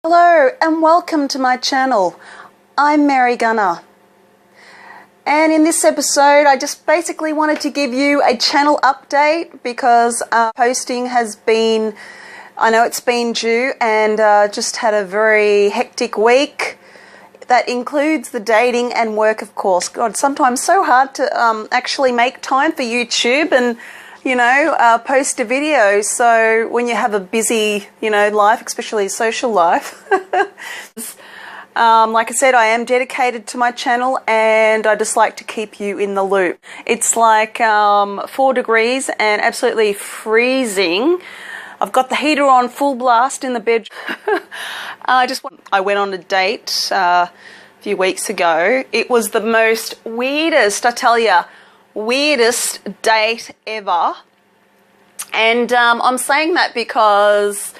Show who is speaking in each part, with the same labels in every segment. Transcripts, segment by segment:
Speaker 1: Hello and welcome to my channel. I'm Mary Gunner, and in this episode I just basically wanted to give you a channel update because posting has been, I know it's been due, and just had a very hectic week that includes the dating and work, of course. God, sometimes so hard to actually make time for YouTube and post a video. So when you have a busy, life, especially social life, like I said, I am dedicated to my channel and I just like to keep you in the loop. It's like 4 degrees and absolutely freezing. I've got the heater on full blast in the bed. I went on a date a few weeks ago. It was the most weirdest, I tell you, weirdest date ever. And I'm saying that because,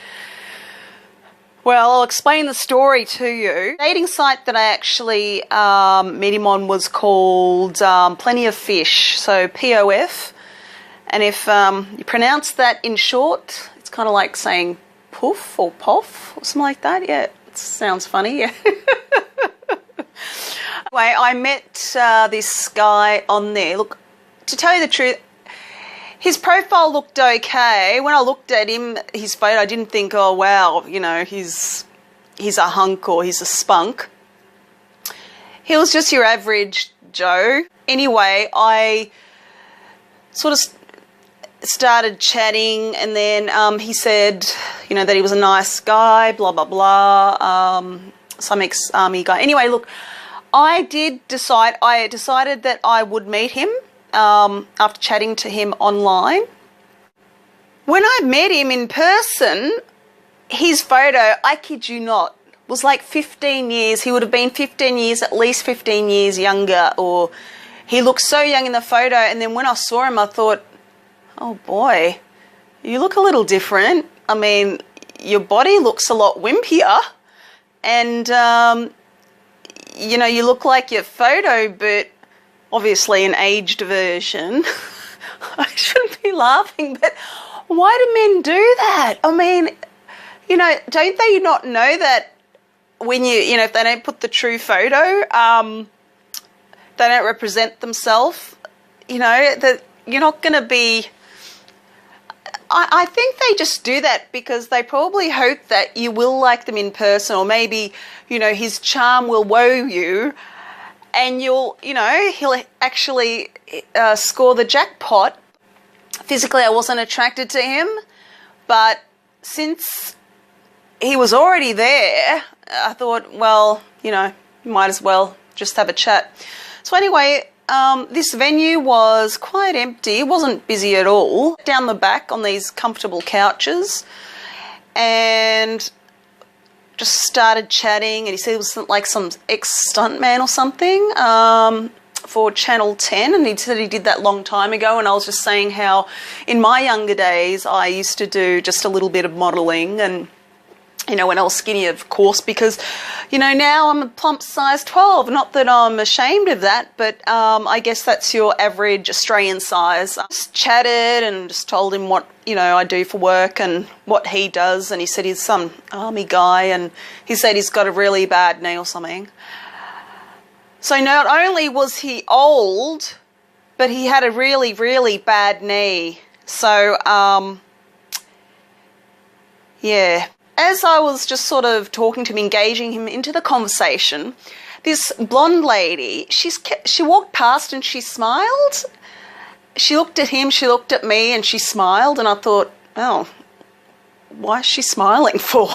Speaker 1: well, I'll explain the story to you. The dating site that I actually met him on was called Plenty of Fish, so POF. And if you pronounce that in short, it's kind of like saying poof or poff or something like that. Yeah, it sounds funny. Yeah. Anyway, I met this guy on there. Look, to tell you the truth, his profile looked okay. When I looked at him, his photo, I didn't think, oh wow, he's a hunk or he's a spunk. He was just your average Joe. Anyway, I sort of started chatting, and then he said, that he was a nice guy, blah blah blah, some ex-army guy. Anyway, look, I decided that I would meet him after chatting to him online. When I met him in person, his photo, I kid you not, was like 15 years. He would have been 15 years, at least 15 years younger, or he looked so young in the photo. And then when I saw him, I thought, oh boy, you look a little different. I mean, your body looks a lot wimpier, and you look like your photo, but obviously an aged version. I shouldn't be laughing, but why do men do that? I mean, don't they not know that when if they don't put the true photo, they don't represent themselves, that you're not going to be... I think they just do that because they probably hope that you will like them in person, or maybe, his charm will wow you, and he'll actually score the jackpot. Physically, I wasn't attracted to him, but since he was already there, I thought, well, might as well just have a chat. So anyway, this venue was quite empty. It wasn't busy at all. Down the back on these comfortable couches, and just started chatting, and he said it was like some ex-stuntman or something for Channel 10, and he said he did that long time ago. And I was just saying how in my younger days I used to do just a little bit of modelling, and when I was skinny, of course, because now I'm a plump size 12. Not that I'm ashamed of that, but I guess that's your average Australian size. I just chatted and just told him what I do for work and what he does, and he said he's some army guy, and he said he's got a really bad knee or something. So not only was he old, but he had a really, really bad knee. So yeah. As I was just sort of talking to him, engaging him into the conversation, this blonde lady, she walked past and she smiled. She looked at him, she looked at me, and she smiled, and I thought, oh, why is she smiling for?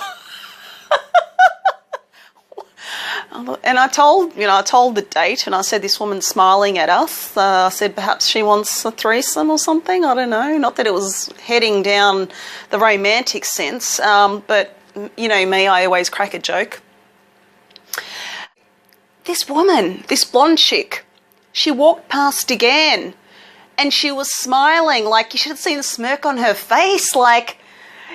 Speaker 1: And I told the date, and I said, this woman's smiling at us. I said, perhaps she wants a threesome or something. I don't know. Not that it was heading down the romantic sense, but me, I always crack a joke. This woman, this blonde chick, she walked past again, and she was smiling. Like, you should have seen the smirk on her face. Like,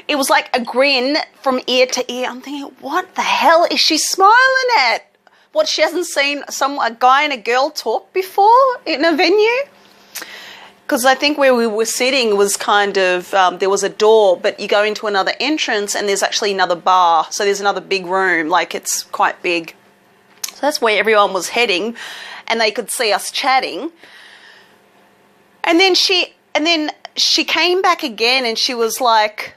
Speaker 1: it was like a grin from ear to ear. I'm thinking, what the hell is she smiling at? What, she hasn't seen a guy and a girl talk before in a venue? because I think where we were sitting was kind of, there was a door, but you go into another entrance and there's actually another bar. So there's another big room, like it's quite big. So that's where everyone was heading, and they could see us chatting. And then she came back again, and she was like,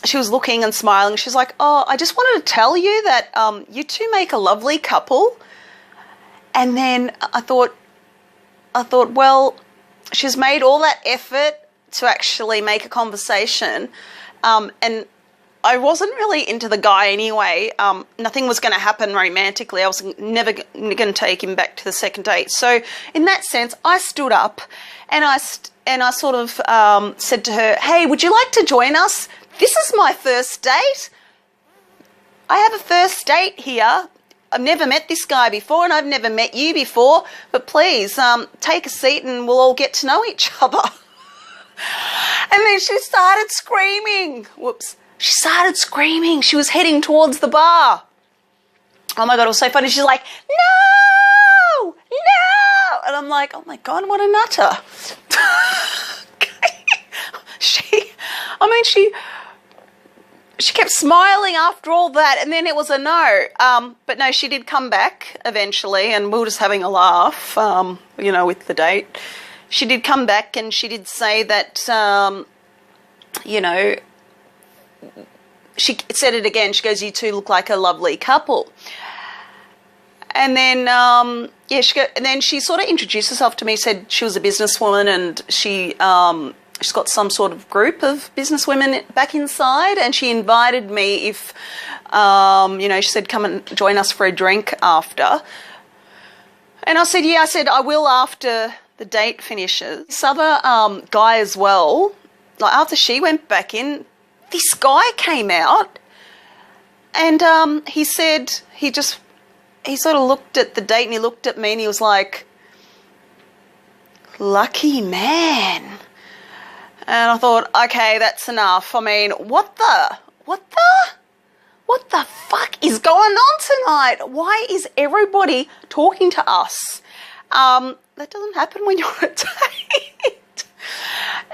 Speaker 1: she was looking and smiling. She's like, oh, I just wanted to tell you that you two make a lovely couple. And then I thought, well, she's made all that effort to actually make a conversation, and I wasn't really into the guy anyway. Nothing was going to happen romantically. I was never going to take him back to the second date. So in that sense, I stood up and I sort of said to her, hey, would you like to join us? This is my first date. I have a first date here. I've never met this guy before, and I've never met you before, but please take a seat and we'll all get to know each other. And then she started screaming. Whoops. She started screaming. She was heading towards the bar. Oh my God, it was so funny. She's like, no, no. And I'm like, oh my God, what a nutter. She kept smiling after all that, and then it was a no. But no, she did come back eventually, and we were just having a laugh, with the date. She did come back, and she did say that, she said it again. She goes, you two look like a lovely couple. And then, and then she sort of introduced herself to me, said she was a businesswoman, and she's got some sort of group of businesswomen back inside, and she invited me if, she said, come and join us for a drink after. And I said, yeah, I will after the date finishes. This other guy as well, like after she went back in, this guy came out, and he said, he sort of looked at the date and he looked at me and he was like, lucky man. And I thought, okay, that's enough. I mean, what the fuck is going on tonight? Why is everybody talking to us? That doesn't happen when you're on a date.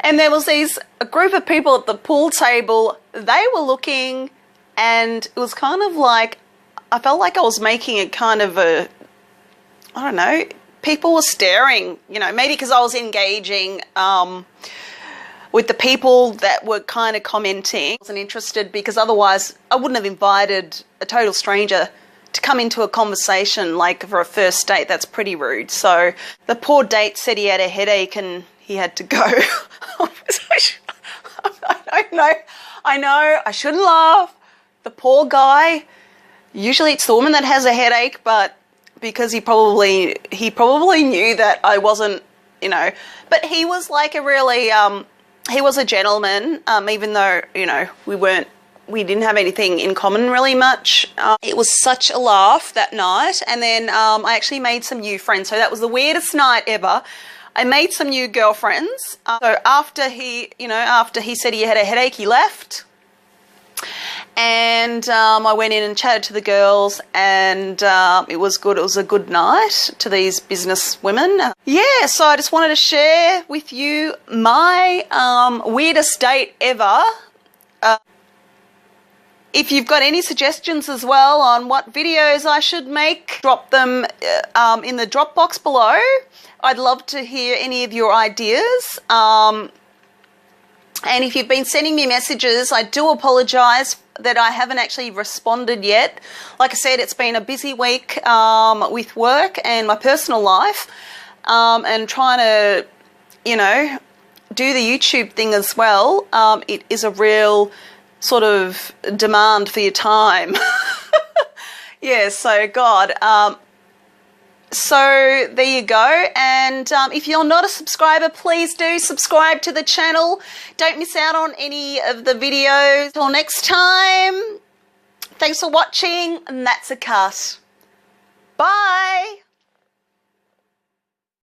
Speaker 1: And there was a group of people at the pool table. They were looking, and it was kind of like, I felt like I was making a kind of a, I don't know, people were staring, maybe because I was engaging with the people that were kind of commenting. I wasn't interested, because otherwise I wouldn't have invited a total stranger to come into a conversation like for a first date. That's pretty rude. So the poor date said he had a headache and he had to go. I know, I shouldn't laugh. The poor guy, usually it's the woman that has a headache, but because he probably knew that I wasn't, but he was like a really, he was a gentleman, even though, we didn't have anything in common really much. It was such a laugh that night. And then I actually made some new friends. So that was the weirdest night ever. I made some new girlfriends. So after he said he had a headache, he left. And I went in and chatted to the girls, and it was good. It was a good night to these business women. Yeah, so I just wanted to share with you my weirdest date ever. If you've got any suggestions as well on what videos I should make, drop them in the Dropbox below. I'd love to hear any of your ideas. And if you've been sending me messages, I do apologise that I haven't actually responded yet. Like I said, it's been a busy week with work and my personal life, and trying to, do the YouTube thing as well. It is a real sort of demand for your time. Yeah, so God. So there you go. And if you're not a subscriber, please do subscribe to the channel. Don't miss out on any of the videos. Till next time, thanks for watching, and that's a cut. Bye.